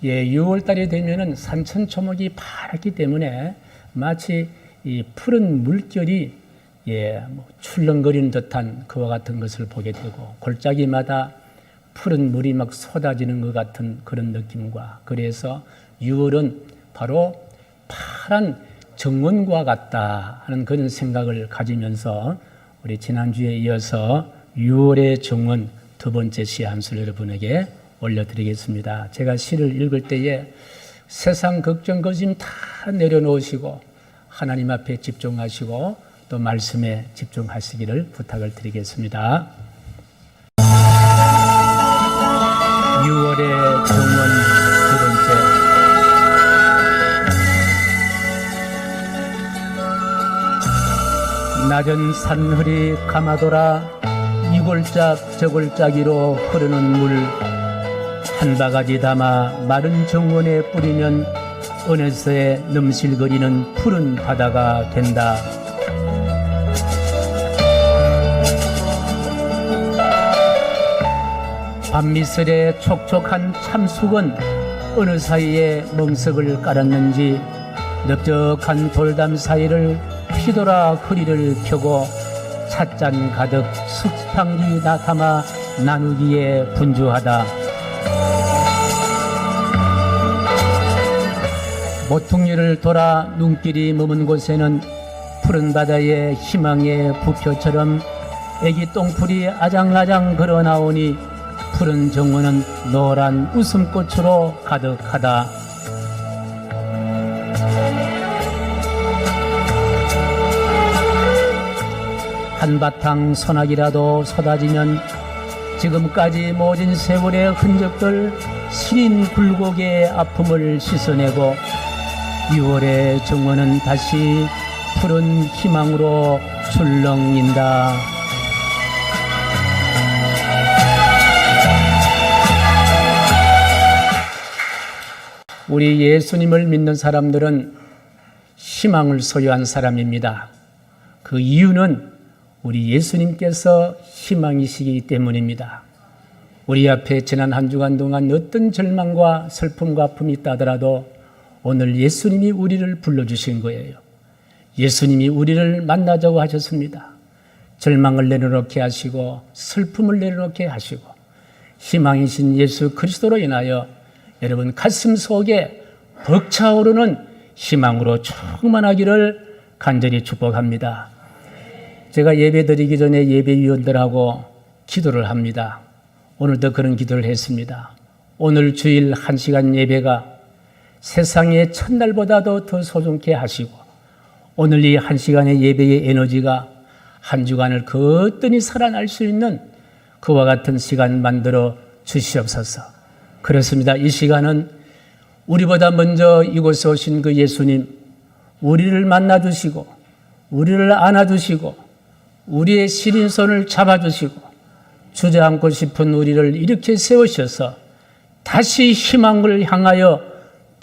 6월달이 되면은 산천초목이 파랗기 때문에 마치 이 푸른 물결이 출렁거리는 듯한 그와 같은 것을 보게 되고, 골짜기마다 푸른 물이 막 쏟아지는 것 같은 그런 느낌과, 그래서 6월은 바로 파란 정원과 같다 하는 그런 생각을 가지면서 우리 지난주에 이어서 6월의 정원 두 번째 시 한 술 여러분에게 올려드리겠습니다. 제가 시를 읽을 때에 세상 걱정 거심 다 내려놓으시고 하나님 앞에 집중하시고 또 말씀에 집중하시기를 부탁을 드리겠습니다. 6월의 정원 두 번째. 낮은 산허리 가마돌아 이골짝 저골짜기로 흐르는 물 한 바가지 담아 마른 정원에 뿌리면 어느새 넘실거리는 푸른 바다가 된다. 밤미슬의 촉촉한 참숙은 어느 사이에 멍석을 깔았는지 넓적한 돌담 사이를 휘돌아 허리를 펴고 찻잔 가득 숙향기 담아 나누기에 분주하다. 모퉁이를 돌아 눈길이 머문 곳에는 푸른 바다의 희망의 부표처럼 애기 똥풀이 아장아장 걸어나오니 푸른 정원은 노란 웃음꽃으로 가득하다. 한바탕 소나기라도 쏟아지면 지금까지 모진 세월의 흔적들 신인 굴곡의 아픔을 씻어내고 6월의 정원은 다시 푸른 희망으로 출렁인다. 우리 예수님을 믿는 사람들은 희망을 소유한 사람입니다. 그 이유는 우리 예수님께서 희망이시기 때문입니다. 우리 앞에 지난 한 주간 동안 어떤 절망과 슬픔과 아픔이 있다더라도 오늘 예수님이 우리를 불러주신 거예요. 예수님이 우리를 만나자고 하셨습니다. 절망을 내려놓게 하시고 슬픔을 내려놓게 하시고 희망이신 예수 그리스도로 인하여 여러분 가슴 속에 벅차오르는 희망으로 충만하기를 간절히 축복합니다. 제가 예배 드리기 전에 예배위원들하고 기도를 합니다. 오늘도 그런 기도를 했습니다. 오늘 주일 1시간 예배가 세상의 첫날보다도 더 소중케 하시고 오늘 이 1시간의 예배의 에너지가 한 주간을 거뜬히 살아날 수 있는 그와 같은 시간 만들어 주시옵소서. 그렇습니다. 이 시간은 우리보다 먼저 이곳에 오신 그 예수님, 우리를 만나주시고 우리를 안아주시고 우리의 시린 손을 잡아주시고 주저앉고 싶은 우리를 이렇게 세우셔서 다시 희망을 향하여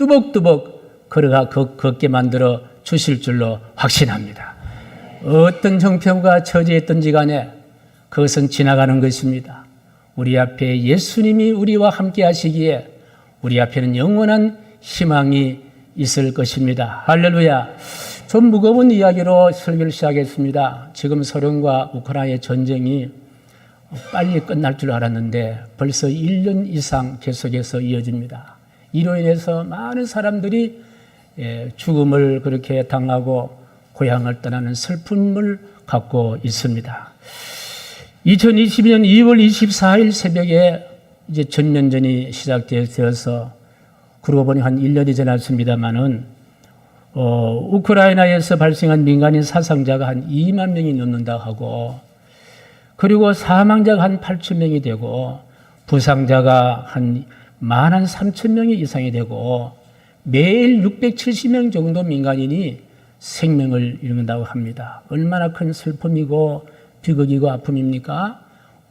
뚜벅뚜벅 걸어가 걷게 만들어 주실 줄로 확신합니다. 어떤 형편과 처지했든지 간에 그것은 지나가는 것입니다. 우리 앞에 예수님이 우리와 함께 하시기에 우리 앞에는 영원한 희망이 있을 것입니다. 할렐루야. 좀 무거운 이야기로 설교를 시작했습니다. 지금 소련과 우크라이나의 전쟁이 빨리 끝날 줄 알았는데 벌써 1년 이상 계속해서 이어집니다. 이로 인해서 많은 사람들이 죽음을 그렇게 당하고 고향을 떠나는 슬픔을 갖고 있습니다. 2022년 2월 24일 새벽에 이제 전면전이 시작되어서 그러고 보니 한 1년이 지났습니다만은 우크라이나에서 발생한 민간인 사상자가 한 2만 명이 넘는다 하고 그리고 사망자가 한 8천 명이 되고 부상자가 한 13,000명이 이상이 되고 매일 670명 정도 민간인이 생명을 잃는다고 합니다. 얼마나 큰 슬픔이고 비극이고 아픔입니까?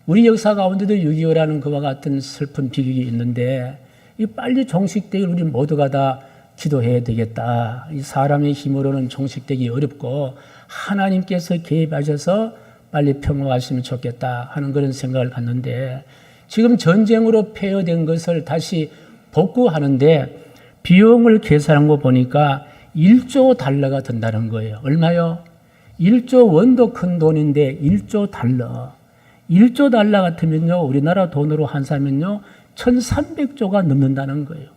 우리 역사 가운데도 6.25라는 그와 같은 슬픈 비극이 있는데 이 빨리 종식되길 우리 모두가 다 기도해야 되겠다. 이 사람의 힘으로는 종식되기 어렵고 하나님께서 개입하셔서 빨리 평화가 왔으면 좋겠다 하는 그런 생각을 갖는데 지금 전쟁으로 폐허된 것을 다시 복구하는데 비용을 계산한 거 보니까 1조 달러가 든다는 거예요. 얼마요? 1조 원도 큰 돈인데 1조 달러. 1조 달러 같으면요, 우리나라 돈으로 환산하면요, 1300조가 넘는다는 거예요.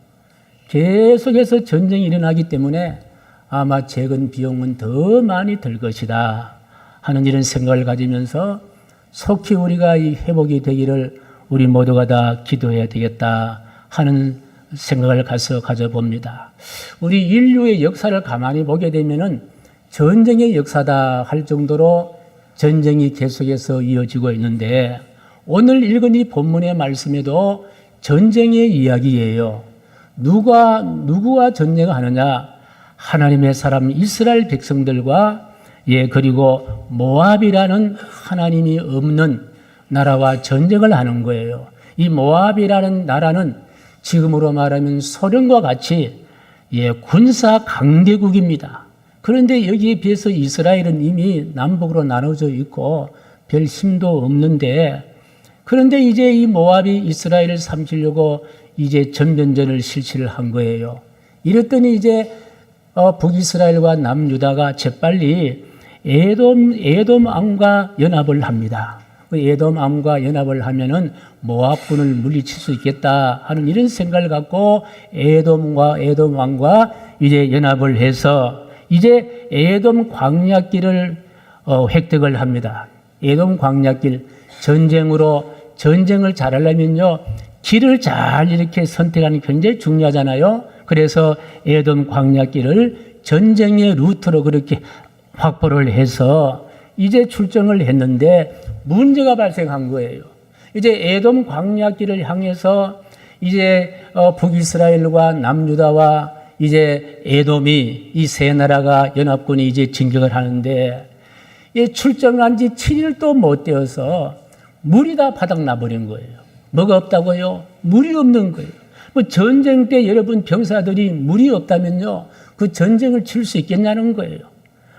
계속해서 전쟁이 일어나기 때문에 아마 재건 비용은 더 많이 들 것이다 하는 이런 생각을 가지면서 속히 우리가 이 회복이 되기를 우리 모두가 다 기도해야 되겠다 하는 생각을 가져봅니다. 우리 인류의 역사를 가만히 보게 되면은 전쟁의 역사다 할 정도로 전쟁이 계속해서 이어지고 있는데 오늘 읽은 이 본문의 말씀에도 전쟁의 이야기예요. 누구와 전쟁을 하느냐? 하나님의 사람 이스라엘 백성들과 그리고 모압이라는 하나님이 없는 나라와 전쟁을 하는 거예요. 이 모압이라는 나라는 지금으로 말하면 소련과 같이 군사 강대국입니다. 그런데 여기에 비해서 이스라엘은 이미 남북으로 나눠져 있고 별 힘도 없는데 그런데 이제 이 모압이 이스라엘을 삼키려고 이제 전면전을 실시를 한 거예요. 이랬더니 이제 북이스라엘과 남유다가 재빨리 에돔 왕과 연합을 합니다. 에돔 왕과 연합을 하면은 모압군을 물리칠 수 있겠다 하는 이런 생각을 갖고 에돔 왕과 이제 연합을 해서 이제 에돔 광야길을 획득을 합니다. 에돔 광야길 전쟁을 잘하려면요 길을 잘 이렇게 선택하는 게 굉장히 중요하잖아요. 그래서 에돔 광야길을 전쟁의 루트로 그렇게 확보를 해서 이제 출정을 했는데 문제가 발생한 거예요. 이제 에돔 광야길을 향해서 이제 북이스라엘과 남유다와 이제 에돔이 이 세 나라가 연합군이 이제 진격을 하는데 출정한 지 7일도 못 되어서 물이 다 바닥나 버린 거예요. 뭐가 없다고요? 물이 없는 거예요. 뭐 전쟁 때 여러분 병사들이 물이 없다면요 그 전쟁을 칠 수 있겠냐는 거예요.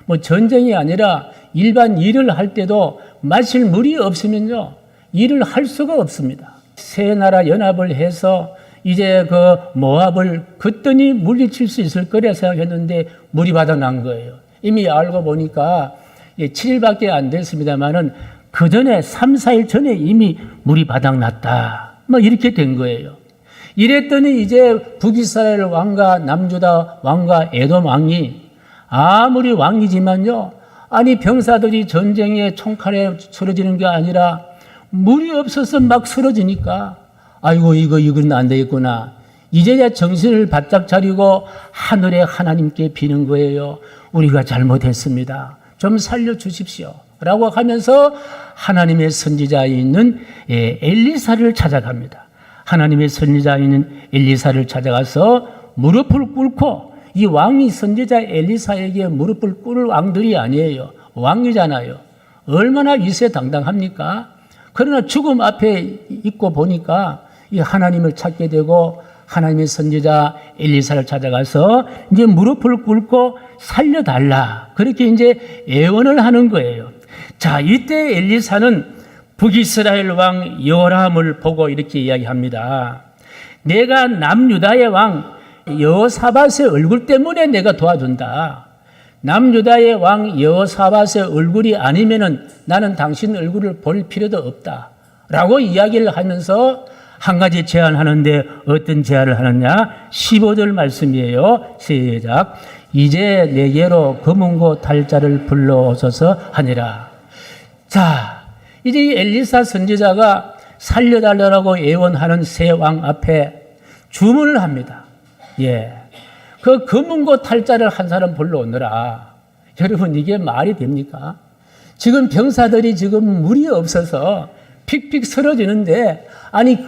뭐 전쟁이 아니라 일반 일을 할 때도 마실 물이 없으면요 일을 할 수가 없습니다. 세 나라 연합을 해서 이제 그 모압을 그랬더니 물리칠 수 있을 거라 생각했는데 물이 바닥난 거예요. 이미 알고 보니까 7일밖에 안 됐습니다만은 그 전에 3, 4일 전에 이미 물이 바닥났다. 뭐 이렇게 된 거예요. 이랬더니 이제 북이스라엘 왕과 남유다 왕과 에돔 왕이 아무리 왕이지만요. 아니 병사들이 전쟁에 총칼에 쓰러지는 게 아니라 물이 없어서 막 쓰러지니까 아이고 이건 안 되겠구나. 이제야 정신을 바짝 차리고 하늘에 하나님께 비는 거예요. 우리가 잘못했습니다. 좀 살려주십시오. 라고 하면서 하나님의 선지자에 있는 엘리사를 찾아갑니다. 하나님의 선지자에 있는 엘리사를 찾아가서 무릎을 꿇고 이 왕이 선지자 엘리사에게 무릎을 꿇을 왕들이 아니에요. 왕이잖아요. 얼마나 위세당당합니까? 그러나 죽음 앞에 있고 보니까 이 하나님을 찾게 되고 하나님의 선지자 엘리사를 찾아가서 이제 무릎을 꿇고 살려달라. 그렇게 이제 애원을 하는 거예요. 자, 이때 엘리사는 북이스라엘 왕 여호람을 보고 이렇게 이야기합니다. 내가 남유다의 왕 여호사밧의 얼굴 때문에 내가 도와준다. 남유다의 왕 여호사밧의 얼굴이 아니면은 나는 당신 얼굴을 볼 필요도 없다. 라고 이야기를 하면서 한 가지 제안하는데 어떤 제안을 하느냐? 15절 말씀이에요. 시작. 이제 내게로 검은고 달자를 불러오소서 하니라. 자, 이제 이 엘리사 선지자가 살려달라고 애원하는 세 왕 앞에 주문을 합니다. 그 검은고 탈자를 한 사람 불러오느라. 여러분 이게 말이 됩니까? 지금 병사들이 지금 물이 없어서 픽픽 쓰러지는데 아니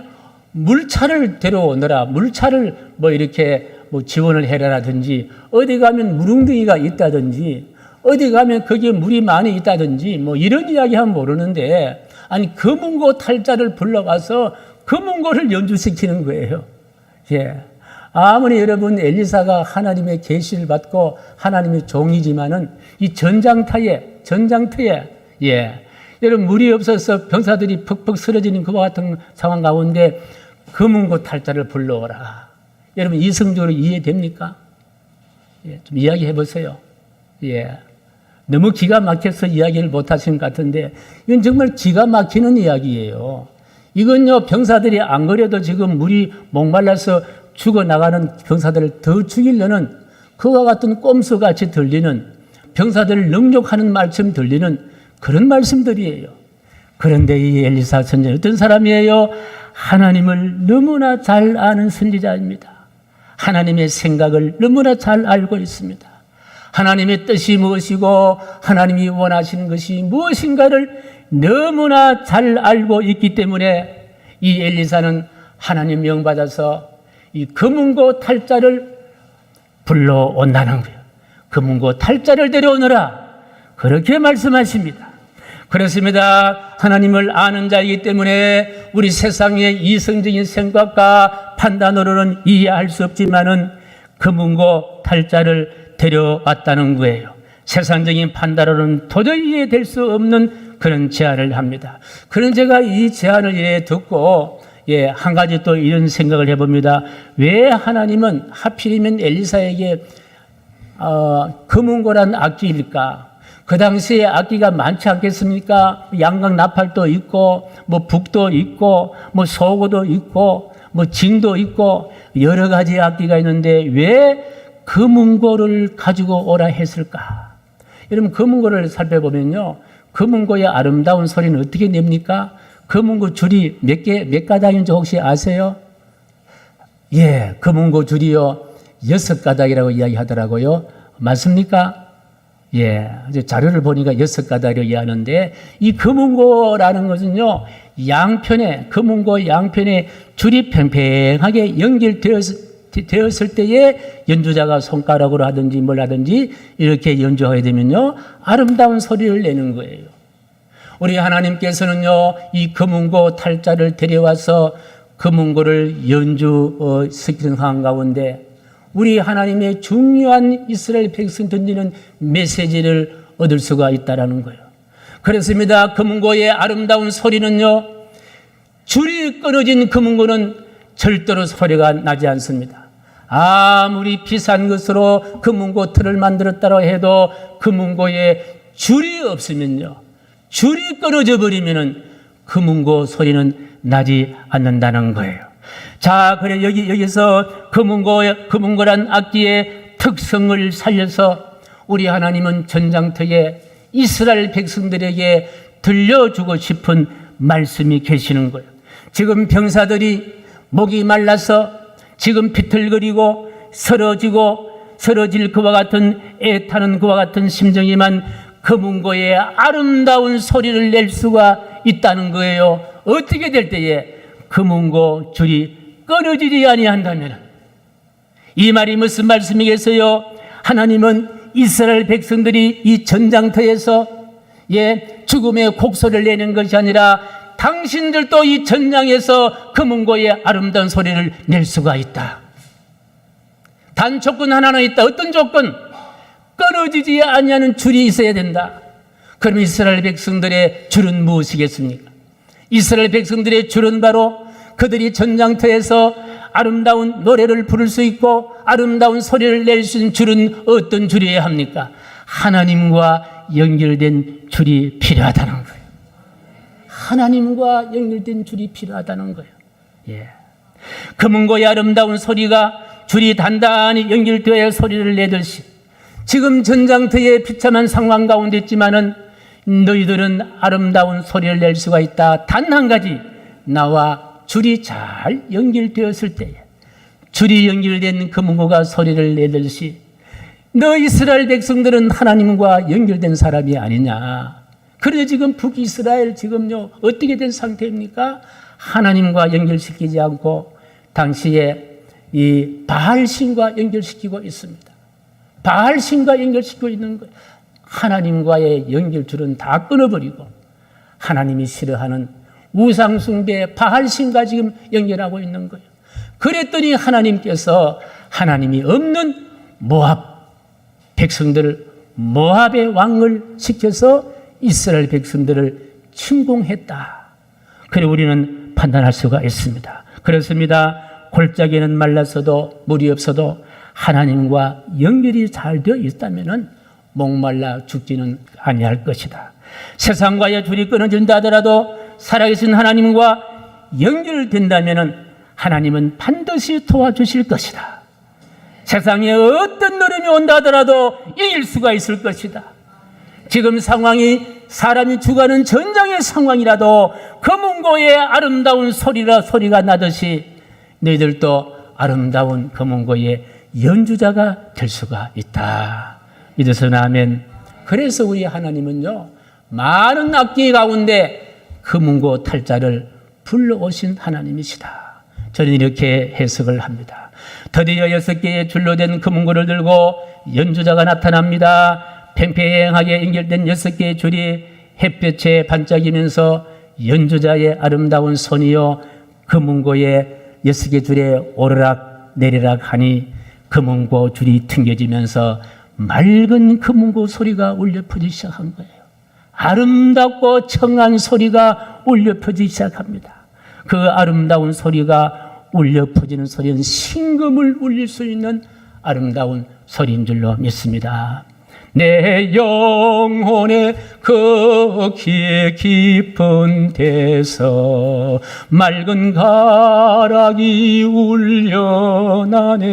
물차를 데려오느라 물차를 뭐 이렇게 뭐 지원을 해라든지 어디 가면 물웅덩이가 있다든지 어디 가면 거기에 물이 많이 있다든지 뭐 이런 이야기 하면 모르는데 아니 검은고 탈자를 불러와서 검은고를 연주시키는 거예요. 아무리 여러분 엘리사가 하나님의 계시를 받고 하나님의 종이지만은 이 전장터에 여러분 물이 없어서 병사들이 퍽퍽 쓰러지는 그와 같은 상황 가운데 검은고 탈자를 불러오라. 여러분 이성적으로 이해됩니까? 예, 좀 이야기해 보세요. 예. 너무 기가 막혀서 이야기를 못 하시는 것 같은데 이건 정말 기가 막히는 이야기예요. 이건요, 병사들이 안 그래도 지금 물이 목말라서 죽어나가는 병사들을 더 죽이려는 그와 같은 꼼수같이 들리는 병사들을 능욕하는 말처럼 들리는 그런 말씀들이에요. 그런데 이 엘리사 선지자는 어떤 사람이에요? 하나님을 너무나 잘 아는 선지자입니다. 하나님의 생각을 너무나 잘 알고 있습니다. 하나님의 뜻이 무엇이고 하나님이 원하시는 것이 무엇인가를 너무나 잘 알고 있기 때문에 이 엘리사는 하나님 명받아서 이 금은고 탈자를 불러온다는 거예요. 금은고 탈자를 데려오너라. 그렇게 말씀하십니다. 그렇습니다. 하나님을 아는 자이기 때문에 우리 세상의 이성적인 생각과 판단으로는 이해할 수 없지만은 금은고 탈자를 데려왔다는 거예요. 세상적인 판단으로는 도저히 이해될 수 없는 그런 제안을 합니다. 그런 제가 이 제안을 듣고 한 가지 또 이런 생각을 해봅니다. 왜 하나님은 하필이면 엘리사에게 금은고란 악기일까? 그 당시에 악기가 많지 않겠습니까? 양각 나팔도 있고, 뭐 북도 있고, 뭐 소고도 있고, 뭐 징도 있고, 여러 가지 악기가 있는데 왜 금은고를 가지고 오라 했을까? 여러분, 금은고를 살펴보면요, 금은고의 아름다운 소리는 어떻게 냅니까? 금은고 줄이 몇 가닥인지 혹시 아세요? 예, 금은고 줄이요, 6가닥이라고 이야기하더라고요. 맞습니까? 예, 자료를 보니까 6가닥이라고 이야기하는데, 이 금은고라는 것은요, 금은고 양편에 줄이 팽팽하게 연결되었을 때에 연주자가 손가락으로 하든지 뭘 하든지 이렇게 연주하게 되면요, 아름다운 소리를 내는 거예요. 우리 하나님께서는요, 이 금은고 탈자를 데려와서 금은고를 연주시키는 한가운데 우리 하나님의 중요한 이스라엘 백성 던지는 메시지를 얻을 수가 있다라는 거예요. 그렇습니다. 금은고의 아름다운 소리는요, 줄이 끊어진 금은고는 절대로 소리가 나지 않습니다. 아무리 비싼 것으로 금은고 틀을 만들었다고 해도 금은고에 줄이 없으면요, 줄이 끊어져 버리면은 금은고 소리는 나지 않는다는 거예요. 자, 그래 여기서 금은고란 악기의 특성을 살려서 우리 하나님은 전장터에 이스라엘 백성들에게 들려주고 싶은 말씀이 계시는 거예요. 지금 병사들이 목이 말라서 지금 비틀거리고 쓰러질 그와 같은 애타는 그와 같은 심정이만 금은고의 아름다운 소리를 낼 수가 있다는 거예요. 어떻게 될 때에 금은고 줄이 끊어지지 아니한다면, 이 말이 무슨 말씀이겠어요? 하나님은 이스라엘 백성들이 이 전장터에서 죽음의 곡소리를 내는 것이 아니라 당신들도 이 전장에서 금은고의 아름다운 소리를 낼 수가 있다. 단 조건 하나는 있다. 어떤 조건? 끊어지지 아니하는 줄이 있어야 된다. 그럼 이스라엘 백성들의 줄은 무엇이겠습니까? 이스라엘 백성들의 줄은 바로 그들이 전장터에서 아름다운 노래를 부를 수 있고 아름다운 소리를 낼 수 있는 줄은 어떤 줄이어야 합니까? 하나님과 연결된 줄이 필요하다는 거예요. 하나님과 연결된 줄이 필요하다는 거예요. 예. 금은고의 아름다운 소리가 줄이 단단히 연결되어야 소리를 내듯이 지금 전장터에 비참한 상황 가운데 있지만은 너희들은 아름다운 소리를 낼 수가 있다. 단 한 가지, 나와 줄이 잘 연결되었을 때에, 줄이 연결된 금은고가 소리를 내듯이 너 이스라엘 백성들은 하나님과 연결된 사람이 아니냐. 그래 지금 북이스라엘 지금요 어떻게 된 상태입니까? 하나님과 연결시키지 않고 당시에 이 바알신과 연결시키고 있습니다. 바알신과 연결시키고 있는 거예요. 하나님과의 연결줄은 다 끊어버리고 하나님이 싫어하는 우상숭배 바알신과 지금 연결하고 있는 거예요. 그랬더니 하나님께서 하나님이 없는 모압 백성들을 모압의 왕을 시켜서 이스라엘 백성들을 침공했다. 그래 우리는 판단할 수가 있습니다. 그렇습니다. 골짜기는 말랐어도 물이 없어도 하나님과 연결이 잘 되어 있다면 목말라 죽지는 아니할 것이다. 세상과의 줄이 끊어진다 하더라도 살아계신 하나님과 연결된다면 하나님은 반드시 도와주실 것이다. 세상에 어떤 어려움이 온다 하더라도 이길 수가 있을 것이다. 지금 상황이 사람이 죽어가는 전장의 상황이라도 검은고의 아름다운 소리가 나듯이 너희들도 아름다운 검은고의 연주자가 될 수가 있다. 믿으시나 아멘. 그래서 우리 하나님은요, 많은 악기 가운데 검은고 탈자를 불러오신 하나님이시다. 저는 이렇게 해석을 합니다. 드디어 6개의 줄로 된 검은고를 들고 연주자가 나타납니다. 팽팽하게 연결된 6개의 줄이 햇볕에 반짝이면서 연주자의 아름다운 손이요 검은고의 6개 줄에 오르락 내리락 하니 검은고 줄이 튕겨지면서 맑은 검은고 소리가 울려 퍼지기 시작한 거예요. 아름답고 청한 소리가 울려 퍼지기 시작합니다. 그 아름다운 소리가 울려 퍼지는 소리는 신금을 울릴 수 있는 아름다운 소리인 줄로 믿습니다. 내 영혼의 그 깊은 데서 맑은 가락이 울려나네.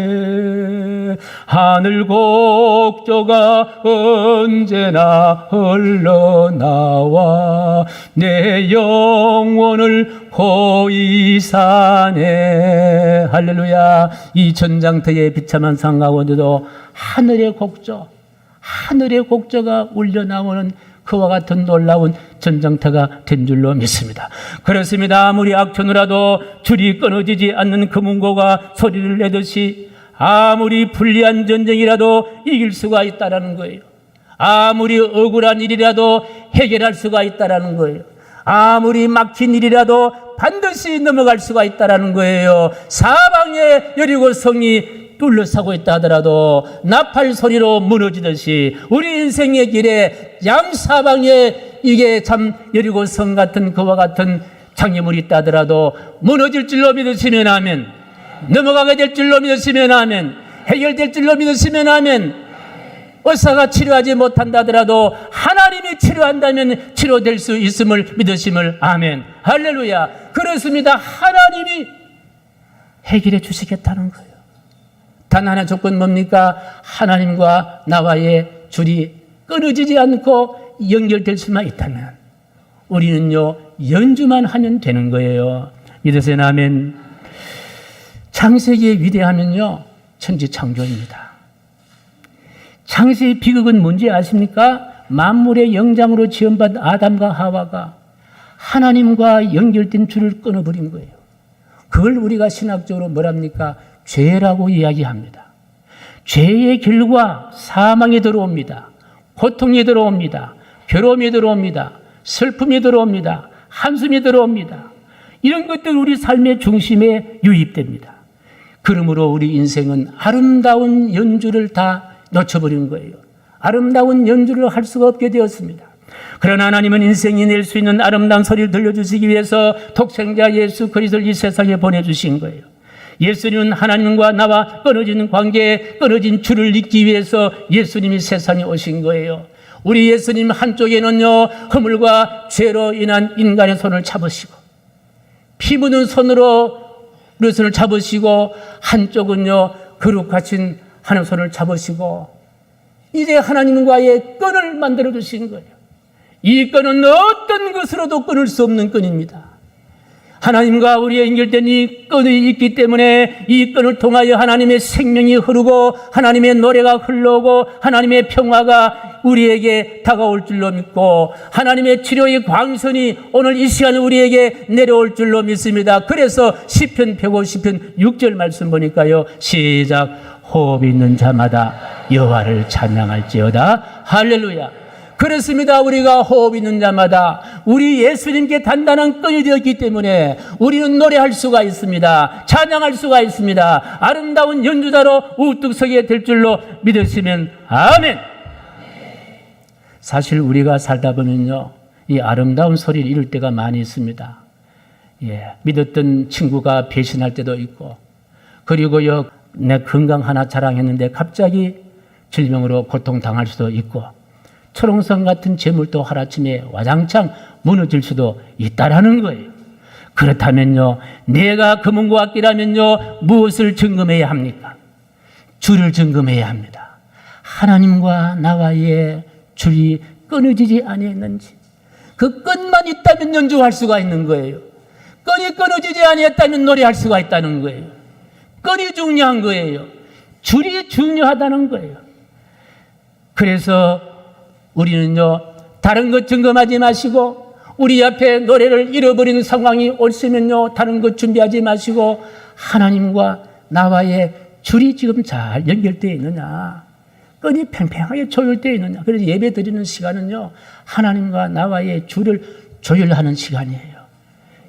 하늘 곡조가 언제나 흘러나와 내 영혼을 고이 사네. 할렐루야. 이 전장터의 비참한 상 가운데도 하늘의 곡조가 울려나오는 그와 같은 놀라운 전장터가 된 줄로 믿습니다. 그렇습니다. 아무리 악천후라도 줄이 끊어지지 않는 검은고가 소리를 내듯이 아무리 불리한 전쟁이라도 이길 수가 있다라는 거예요. 아무리 억울한 일이라도 해결할 수가 있다라는 거예요. 아무리 막힌 일이라도 반드시 넘어갈 수가 있다라는 거예요. 사방에 여리고 성이 둘러싸고 있다 하더라도 나팔 소리로 무너지듯이 우리 인생의 길에 양사방에 이게 참 여리고 성 같은 그와 같은 장애물이 있다 하더라도 무너질 줄로 믿으시면 아멘. 넘어가게 될 줄로 믿으시면 아멘. 해결될 줄로 믿으시면 아멘. 의사가 치료하지 못한다 하더라도 하나님이 치료한다면 치료될 수 있음을 믿으심을 아멘. 할렐루야. 그렇습니다. 하나님이 해결해 주시겠다는 거예요. 단 하나 조건 뭡니까? 하나님과 나와의 줄이 끊어지지 않고 연결될 수만 있다면 우리는요 연주만 하면 되는 거예요. 믿으세요? 아멘. 창세기의 위대하면요 천지창조입니다. 창세의 비극은 뭔지 아십니까? 만물의 영장으로 지음받은 아담과 하와가 하나님과 연결된 줄을 끊어버린 거예요. 그걸 우리가 신학적으로 뭐랍니까? 죄라고 이야기합니다. 죄의 결과 사망이 들어옵니다. 고통이 들어옵니다. 괴로움이 들어옵니다. 슬픔이 들어옵니다. 한숨이 들어옵니다. 이런 것들 우리 삶의 중심에 유입됩니다. 그러므로 우리 인생은 아름다운 연주를 다 놓쳐버린 거예요. 아름다운 연주를 할 수가 없게 되었습니다. 그러나 하나님은 인생이 낼 수 있는 아름다운 소리를 들려주시기 위해서 독생자 예수 그리스도를 이 세상에 보내주신 거예요. 예수님은 하나님과 나와 끊어진 관계에 끊어진 줄을 잇기 위해서 예수님이 세상에 오신 거예요. 우리 예수님 한쪽에는요 허물과 죄로 인한 인간의 손을 잡으시고 피 묻은 손으로 우리 손을 잡으시고 한쪽은요 거룩하신 하나님 손을 잡으시고 이제 하나님과의 끈을 만들어 주신 거예요. 이 끈은 어떤 것으로도 끊을 수 없는 끈입니다. 하나님과 우리의 연결된 이 끈이 있기 때문에 이 끈을 통하여 하나님의 생명이 흐르고 하나님의 노래가 흘러오고 하나님의 평화가 우리에게 다가올 줄로 믿고 하나님의 치료의 광선이 오늘 이 시간 우리에게 내려올 줄로 믿습니다. 그래서 시편 150편 6절 말씀 보니까요. 시작. 호흡 있는 자마다 여호와를 찬양할지어다. 할렐루야. 그렇습니다. 우리가 호흡 있는 자마다 우리 예수님께 단단한 끈이 되었기 때문에 우리는 노래할 수가 있습니다. 찬양할 수가 있습니다. 아름다운 연주자로 우뚝 서게 될 줄로 믿으시면 아멘. 사실 우리가 살다 보면요 이 아름다운 소리를 잃을 때가 많이 있습니다. 믿었던 친구가 배신할 때도 있고 그리고요, 내 건강 하나 자랑했는데 갑자기 질병으로 고통당할 수도 있고, 초롱성 같은 재물도 하루아침에 와장창 무너질 수도 있다라는 거예요. 그렇다면요, 내가 금은과 악기라면요, 무엇을 점검해야 합니까? 줄을 점검해야 합니다. 하나님과 나와의 줄이 끊어지지 아니했는지, 그 끈만 있다면 연주할 수가 있는 거예요. 끈이 끊어지지 아니했다면 노래할 수가 있다는 거예요. 끈이 중요한 거예요. 줄이 중요하다는 거예요. 그래서 우리는요, 다른 것 점검하지 마시고, 우리 앞에 노래를 잃어버리는 상황이 올시면요, 다른 것 준비하지 마시고, 하나님과 나와의 줄이 지금 잘 연결되어 있느냐, 끈이 팽팽하게 조율되어 있느냐. 그래서 예배 드리는 시간은요, 하나님과 나와의 줄을 조율하는 시간이에요.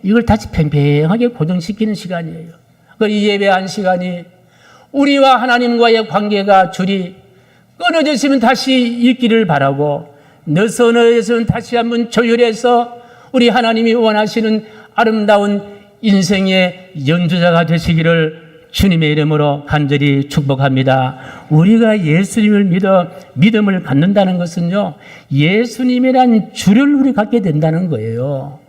이걸 다시 팽팽하게 고정시키는 시간이에요. 이 예배한 시간이 우리와 하나님과의 관계가 줄이 끊어졌으면 다시 있기를 바라고, 너서너에서는 다시 한번 조율해서 우리 하나님이 원하시는 아름다운 인생의 연주자가 되시기를 주님의 이름으로 간절히 축복합니다. 우리가 예수님을 믿어 믿음을 갖는다는 것은요, 예수님이란 줄을 우리 갖게 된다는 거예요.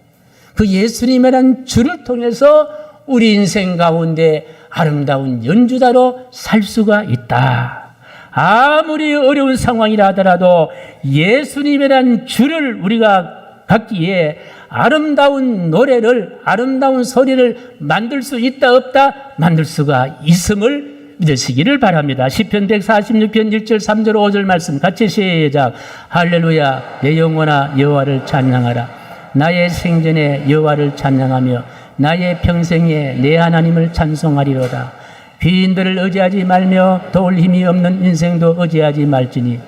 그 예수님이란 줄을 통해서 우리 인생 가운데 아름다운 연주자로 살 수가 있다. 아무리 어려운 상황이라 하더라도 예수님이란 줄을 우리가 갖기에 아름다운 노래를, 아름다운 소리를 만들 수 있다 없다? 만들 수가 있음을 믿으시기를 바랍니다. 시편 146편 1절 3절 5절 말씀 같이 시작. 할렐루야, 내 영혼아 여호와를 찬양하라. 나의 생전에 여호와를 찬양하며 나의 평생에 내 하나님을 찬송하리로다. 귀인들을 의지하지 말며 도울 힘이 없는 인생도 의지하지 말지니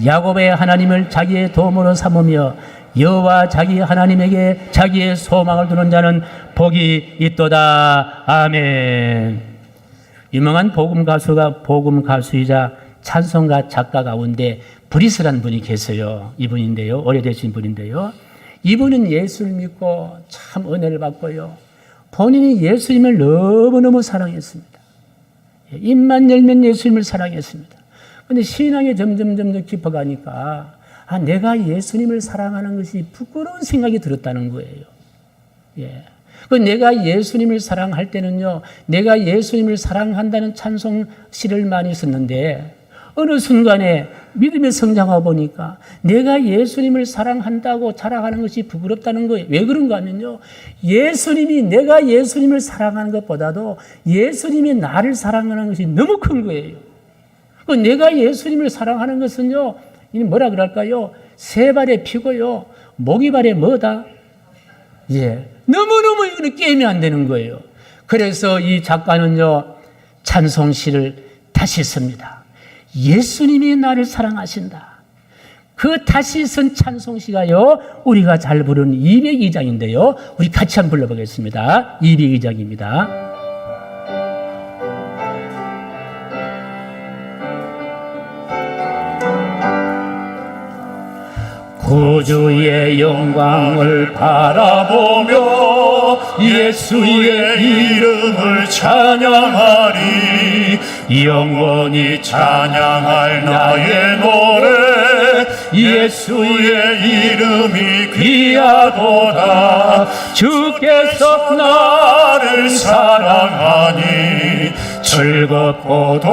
야곱의 하나님을 자기의 도움으로 삼으며 여호와 자기 하나님에게 자기의 소망을 두는 자는 복이 있도다. 아멘. 유명한 복음 가수이자 찬송가 작가 가운데 브리스란 분이 계세요. 이분인데요, 오래되신 분인데요, 이분은 예수를 믿고 참 은혜를 받고요, 본인이 예수님을 너무너무 사랑했습니다. 입만 열면 예수님을 사랑했습니다. 그런데 신앙이 점점 깊어가니까 내가 예수님을 사랑하는 것이 부끄러운 생각이 들었다는 거예요. 예. 내가 예수님을 사랑할 때는요, 내가 예수님을 사랑한다는 찬송시를 많이 썼는데, 어느 순간에 믿음의 성장하고 보니까 내가 예수님을 사랑한다고 자랑하는 것이 부끄럽다는 거예요. 왜 그런가 하면요, 내가 예수님을 사랑하는 것보다도 예수님이 나를 사랑하는 것이 너무 큰 거예요. 내가 예수님을 사랑하는 것은요, 뭐라 그럴까요? 새 발에 피고요, 모기 발에 뭐다? 예. 너무너무 이거는 게임이 안 되는 거예요. 그래서 이 작가는요, 찬송시를 다시 씁니다. 예수님이 나를 사랑하신다. 그 다시 쓴 찬송시가요, 우리가 잘 부르는 202장인데요. 우리 같이 한번 불러보겠습니다. 202장입니다. 구주의 영광을 바라보며 예수의 이름을 찬양하리. 영원히 찬양할 나의 노래, 예수의 이름이 귀하도다. 주께서 나를 사랑하니 즐겁고도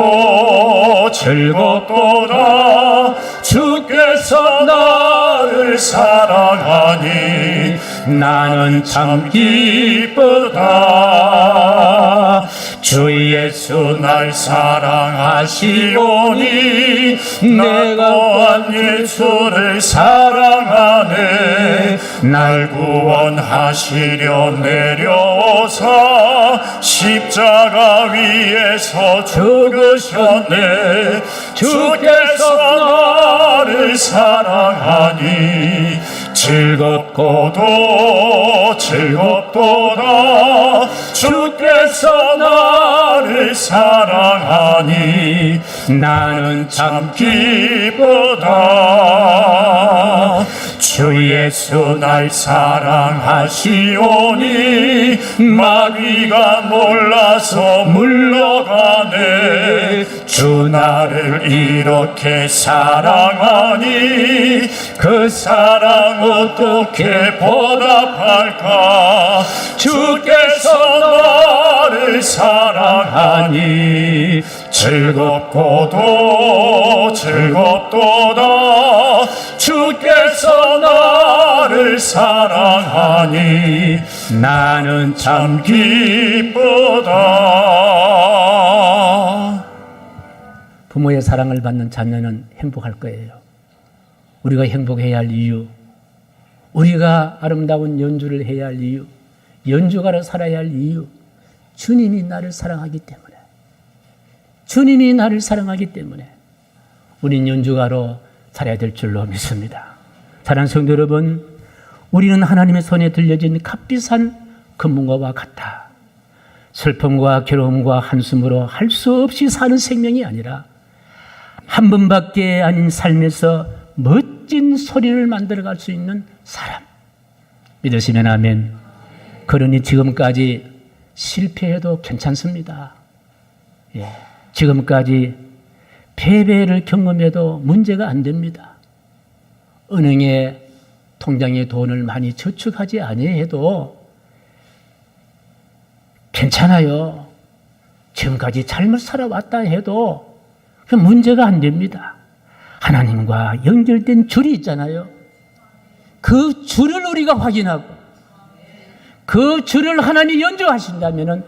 즐겁도다. 주께서 나를 사랑하니 나는 참 기쁘다. 주 예수 날 사랑하시오니 내가 또한 예수를 사랑하네. 날 구원하시려 내려오사 십자가 위에서 죽으셨네. 주께서 나를 사랑하니 즐겁고도 즐겁도다. 주께서 나를 사랑하니 나는 참 기쁘다. 주 예수 날 사랑하시오니 마귀가 몰라서 물러가네. 주 나를 이렇게 사랑하니 그 사랑 어떻게 보답할까. 주께서 나를 사랑하니 즐겁고도 즐겁도다. 주께서 나를 사랑하니 나는 참 기쁘다. 부모의 사랑을 받는 자녀는 행복할 거예요. 우리가 행복해야 할 이유, 우리가 아름다운 연주를 해야 할 이유, 연주가로 살아야 할 이유, 주님이 나를 사랑하기 때문에, 주님이 나를 사랑하기 때문에 우린 연주가로 살아야 될 줄로 믿습니다. 사랑하는 성도 여러분, 우리는 하나님의 손에 들려진 값비싼 금문과와 같다. 슬픔과 괴로움과 한숨으로 할 수 없이 사는 생명이 아니라 한 번밖에 아닌 삶에서 멋진 소리를 만들어갈 수 있는 사람. 믿으시면 아멘. 그러니 지금까지 실패해도 괜찮습니다. 지금까지 패배를 경험해도 문제가 안 됩니다. 은행에 통장에 돈을 많이 저축하지 아니해도 괜찮아요. 지금까지 잘못 살아왔다 해도 문제가 안 됩니다. 하나님과 연결된 줄이 있잖아요. 그 줄을 우리가 확인하고 그 줄을 하나님이 연주하신다면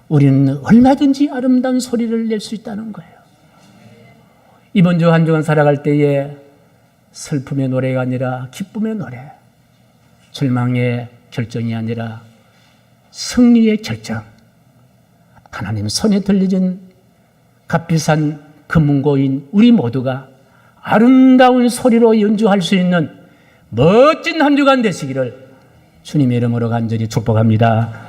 우리는 얼마든지 아름다운 소리를 낼 수 있다는 거예요. 이번 주 한 주간 살아갈 때에 슬픔의 노래가 아니라 기쁨의 노래, 절망의 결정이 아니라 승리의 결정, 하나님 손에 들려진 값비싼 금문고인 우리 모두가 아름다운 소리로 연주할 수 있는 멋진 한 주간 되시기를 주님의 이름으로 간절히 축복합니다.